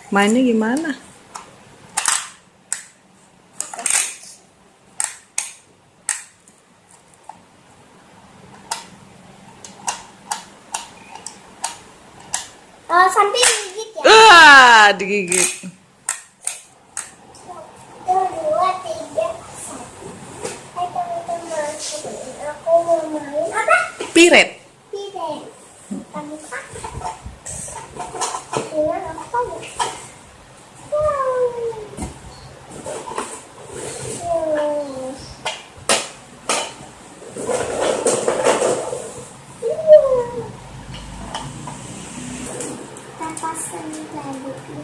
Mainnya gimana? Sampai digigit ya. Digigit. 1, 2, 3, 1. Hai teman-teman, aku mau main apa? Piret. Piret. Kamu apa? Dengan apa ya? Kita pasang lagi.